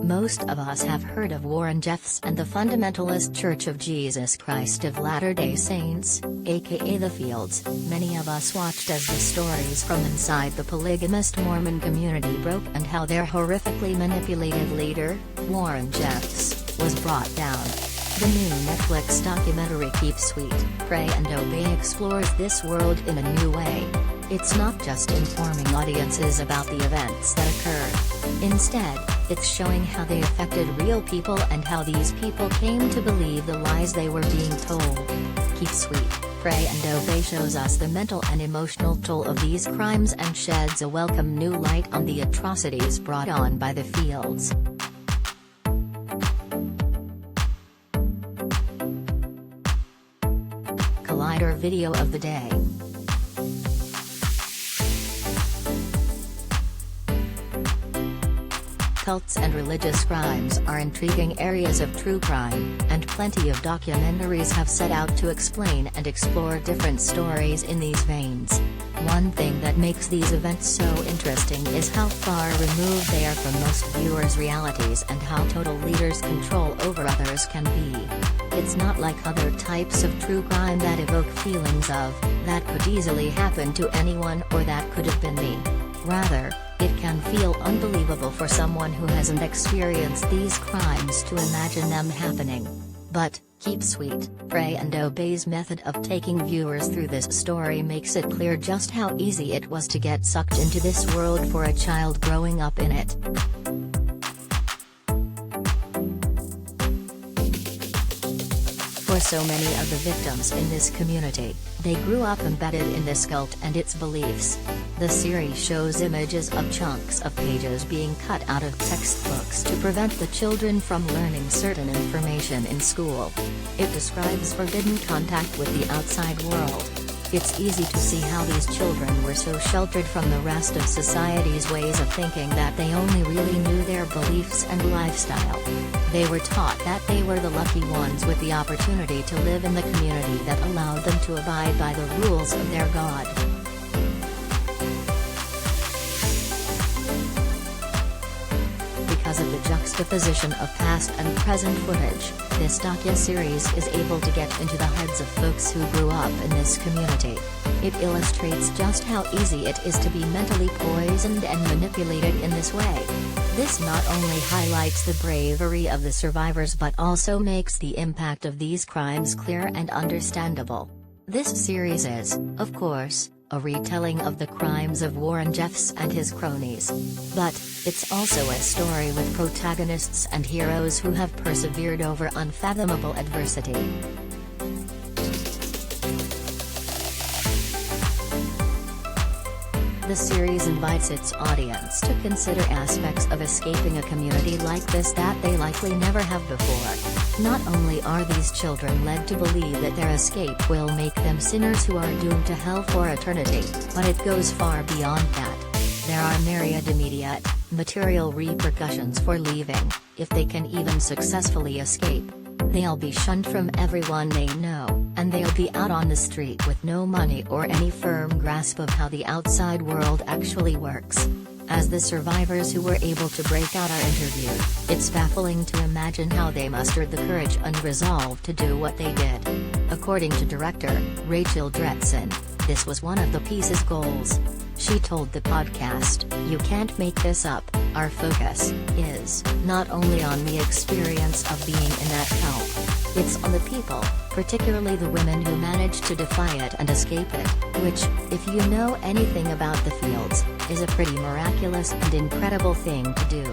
Most of us have heard of Warren Jeffs and the Fundamentalist Church of Jesus Christ of Latter-day Saints, aka the Fields. Many of us watched as the stories from inside the polygamist Mormon community broke and how their horrifically manipulative leader, Warren Jeffs, was brought down. The new Netflix documentary Keep Sweet, Pray and Obey explores this world in a new way. It's not just informing audiences about the events that occurred. Instead, it's showing how they affected real people and how these people came to believe the lies they were being told. Keep Sweet, Pray and Obey shows us the mental and emotional toll of these crimes and sheds a welcome new light on the atrocities brought on by the Fields. Collider video of the day. Cults and religious crimes are intriguing areas of true crime, and plenty of documentaries have set out to explain and explore different stories in these veins. One thing that makes these events so interesting is how far removed they are from most viewers' realities and how total leaders' control over others can be. It's not like other types of true crime that evoke feelings of, that could easily happen to anyone or that could have been me. Rather, it can feel unbelievable for someone who hasn't experienced these crimes to imagine them happening. But, Keep Sweet, Pray and Obey's method of taking viewers through this story makes it clear just how easy it was to get sucked into this world for a child growing up in it. For so many of the victims in this community, they grew up embedded in this cult and its beliefs. The series shows images of chunks of pages being cut out of textbooks to prevent the children from learning certain information in school. It describes forbidden contact with the outside world. It's easy to see how these children were so sheltered from the rest of society's ways of thinking that they only really knew their beliefs and lifestyle. They were taught that they were the lucky ones with the opportunity to live in the community that allowed them to abide by the rules of their God. Because of the juxtaposition of past and present footage, this docu-series is able to get into the heads of folks who grew up in this community. It illustrates just how easy it is to be mentally poisoned and manipulated in this way. This not only highlights the bravery of the survivors but also makes the impact of these crimes clear and understandable. This series is, of course, a retelling of the crimes of Warren Jeffs and his cronies. But, it's also a story with protagonists and heroes who have persevered over unfathomable adversity. The series invites its audience to consider aspects of escaping a community like this that they likely never have before. Not only are these children led to believe that their escape will make them sinners who are doomed to hell for eternity, but it goes far beyond that. There are myriad immediate, material repercussions for leaving, if they can even successfully escape. They'll be shunned from everyone they know, and they'll be out on the street with no money or any firm grasp of how the outside world actually works. As the survivors who were able to break out are interviewed, it's baffling to imagine how they mustered the courage and resolve to do what they did. According to director Rachel Dretson, this was one of the piece's goals. She told the podcast, "You can't make this up, our focus is not only on the experience of being in that cult. It's on the people, particularly the women who managed to defy it and escape it, which, if you know anything about the Fields, is a pretty miraculous and incredible thing to do."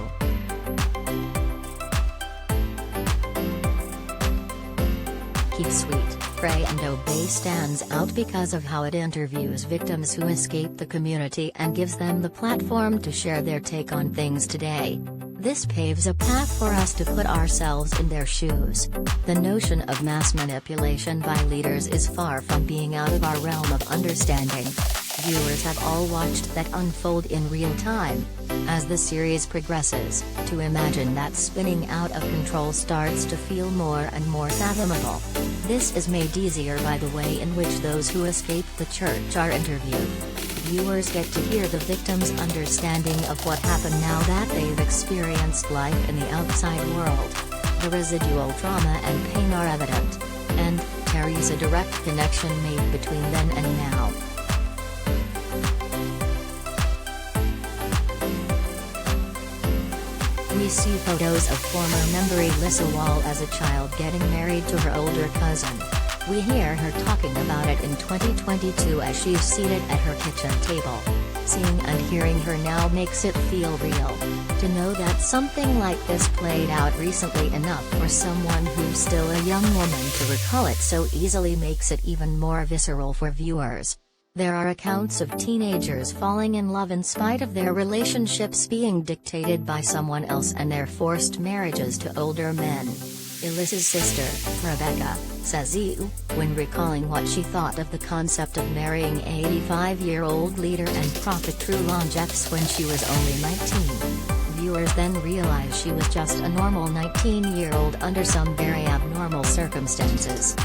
Keep Sweet, Pray and Obey stands out because of how it interviews victims who escape the community and gives them the platform to share their take on things today. This paves a path for us to put ourselves in their shoes. The notion of mass manipulation by leaders is far from being out of our realm of understanding. Viewers have all watched that unfold in real time. As the series progresses, to imagine that spinning out of control starts to feel more and more fathomable. This is made easier by the way in which those who escaped the church are interviewed. Viewers get to hear the victims' understanding of what happened now that they've experienced life in the outside world. The residual trauma and pain are evident. And there is a direct connection made between then and now. We see photos of former member Elissa Wall as a child getting married to her older cousin. We hear her talking about it in 2022 as she's seated at her kitchen table. Seeing and hearing her now makes it feel real. To know that something like this played out recently enough for someone who's still a young woman to recall it so easily makes it even more visceral for viewers. There are accounts of teenagers falling in love in spite of their relationships being dictated by someone else and their forced marriages to older men. Elissa's sister, Rebecca, says when recalling what she thought of the concept of marrying 85-year-old leader and prophet Trulon Jeffs when she was only 19. Viewers then realize she was just a normal 19-year-old under some very abnormal circumstances.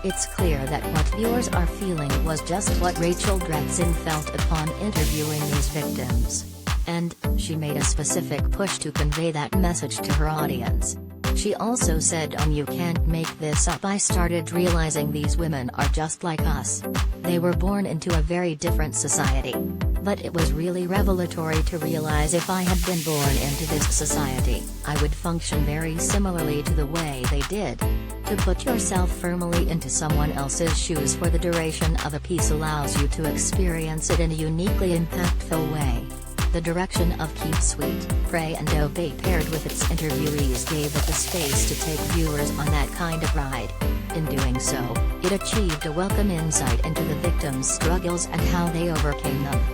It's clear that what viewers are feeling was just what Rachel Gregson felt upon interviewing these victims. And she made a specific push to convey that message to her audience. She also said, "You can't make this up. I started realizing these women are just like us. They were born into a very different society. But it was really revelatory to realize if I had been born into this society, I would function very similarly to the way they did." To put yourself firmly into someone else's shoes for the duration of a piece allows you to experience it in a uniquely impactful way. The direction of Keep Sweet, Pray and Obey paired with its interviewees gave it the space to take viewers on that kind of ride. In doing so, it achieved a welcome insight into the victims' struggles and how they overcame them.